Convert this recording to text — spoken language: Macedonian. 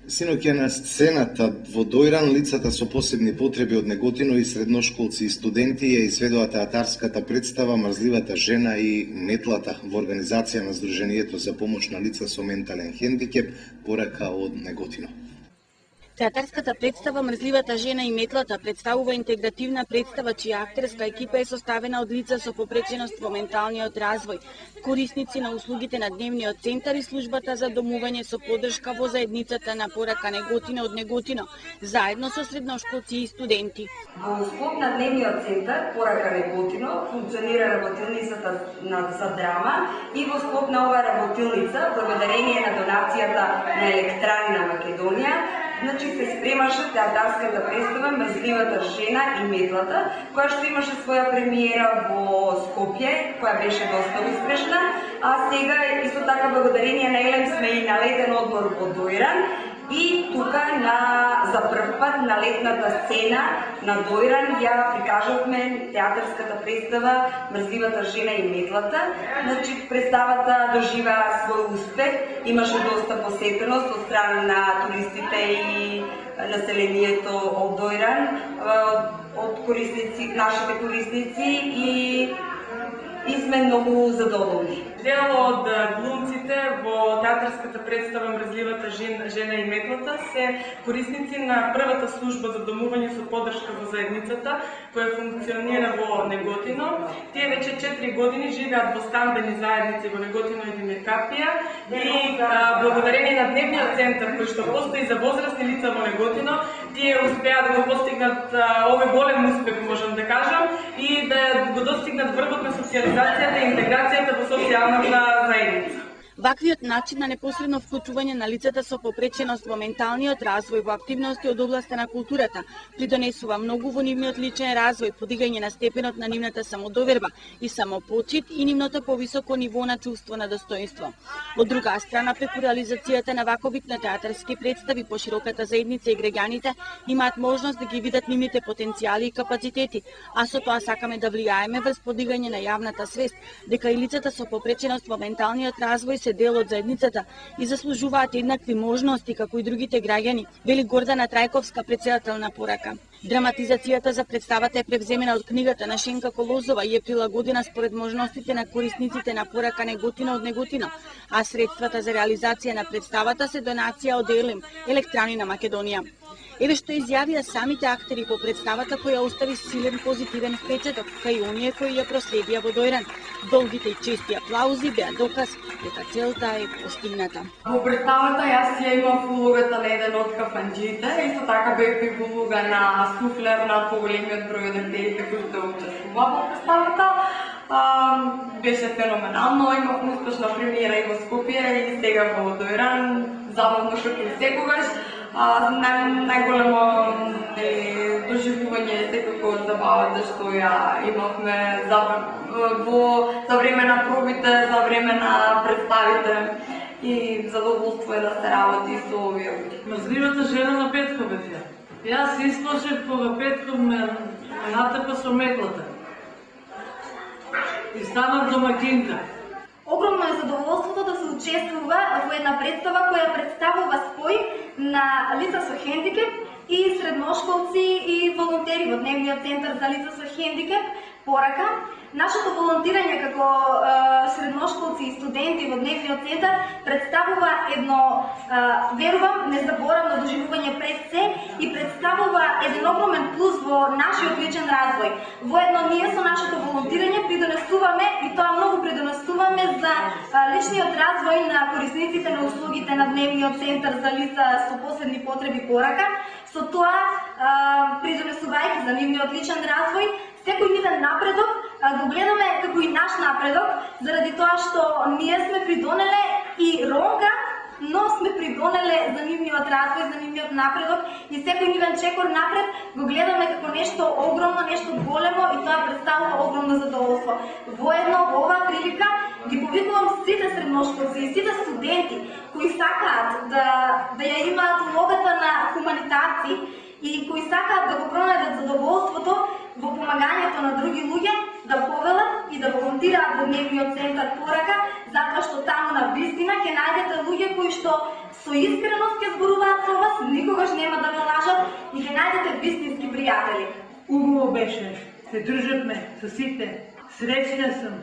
Синоќа на сцената во Дојран лицата со посебни потреби од Неготино и средношколци и студенти ја изведува театарската представа Мрзливата жена и метлата во организација на Сдруженијето за помош на лица со ментален хендикеп, порака од Неготино. Театарската представа Мрзливата жена и метлата представува интегративна представа чија актерска екипа е составена од лица со попреченост во менталниот развој, корисници на услугите на дневниот центар и службата за домување со поддршка во заедницата на порака Неготино од Неготино, заедно со средношколци и студенти. Во склоп на дневниот центар порака Неготино функционира работилницата за драма и во склоп на оваа работилница, благодарение на донацијата на Електрани на Македонија, се спремаше театарската представа Мрзливата жена и метлата, која што имаше своја премиера во Скопје, која беше доста успешна, а сега исто така благодарение на Елем сме и на летен одмор во Дојран и тука за прв пат на летната сцена на Дојран ја прикажавме театарската представа Мрзливата жена и метлата. Представата доживеа свој успех, имаше доста посетеност од страна на туристите и населението од Дојран, од нашите корисници и сме многу задоволни. Дел од глумците во театарската представа Мрзливата жена и метлата се корисници на првата служба за домување со поддршка во заедницата, која функционира во Неготино. Тие веќе 4 години живеат во стамбени заедници во Неготино и Димиркапија и благодарение на дневниот центар кој што постои за возрастни лица во Неготино, тие успеа да го постигнат овој голем успех, можам да кажам, и да го достигнат врвот на социализацијата и интеграцијата во социјалната заедница. Ваквиот начин на непосредно вклучување на лицата со попреченост во менталниот развој во активности од областа на културата придонесува многу во нивниот личен развој, подигање на степенот на нивната самодоверба и самопочит и нивното повисоко ниво на чувство на достоинство. Од друга страна, преку реализацијата на ваков вид на театарски представи, пошироката заедница и граѓаните имаат можност да ги видат нивните потенцијали и капацитети, а со тоа сакаме да влијаеме врз подигање на јавната свест дека и лицата со попреченост во менталниот развој се дел од заедницата и заслужуваат еднакви можности како и другите граѓани, вели Гордана Трајковска, претседател на порака. Драматизацијата за представата е превземена од книгата на Шенка Колозова и е прилагодена според можностите на корисниците на порака Неготино од Неготино, а средствата за реализација на представата се донација од Елем, Електрани на Македонија. Еве што изјавија самите актери по представата која остави силен позитивен впечаток, кај оние кои ја проследија во Дојран. Долгите и чести аплаузи беа доказ дека целта е постигната. Во представата јас ја имав улогата на еден од кафанџиите, исто така бев и улога на суфлер на поголемиот број од актерите кои што учествуваа во представата. Беше феноменално, имав успешна премиера и во Скопје и сега во Дојран, забавно како и секогаш. Најголемо доживување е секако забавата што ја имавме за време на пробите, за време на представите и задоволство е да се работи со овие луѓе. Мрзливата жена на Петко бе. Јас изслушав кога Петко ме натепа со метлата и станав домакинка. Огромно е задоволството да се учествува во една представа која представува спој на лица со хендикеп и средношколци и волонтери во дневниот центар за лица со хендикеп порака. Нашето волонтирање како средношколци и студенти во дневниот центар представува едно, верувам, незаборавно доживување пред се и представува еден огромен плюс во нашиот личен развој. Воедно ние со нашето волонтирање придонесуваме и тоа многу придонесуваме за личниот развој на корисниците на услугите на дневниот центар за лица со посебни потреби порака. Со тоа придонесувајќи за нивниот личен развој, секој нивен напредок го гледаме како и наш напредок, заради тоа што ние сме придонеле и ронка, но сме придонеле за нивниот развој, за нивниот напредок и секој нивен чекор напред го гледаме како нешто огромно, нешто големо и тоа представува огромно задоволство. Воедно во оваа прилика ги повикувам сите средношколци и сите студенти кои сакаат да ја имаат улогата на хуманитарци и кои сакаат да го пронајдат задоволството во помагањето на други луѓе, да повелат и да волонтираат во дневниот центар порака, затоа што таму на вистина ќе најдете луѓе кои што со искреност ќе зборуваат со пријатели. Убаво беше, се дружевме со сите, среќна сум.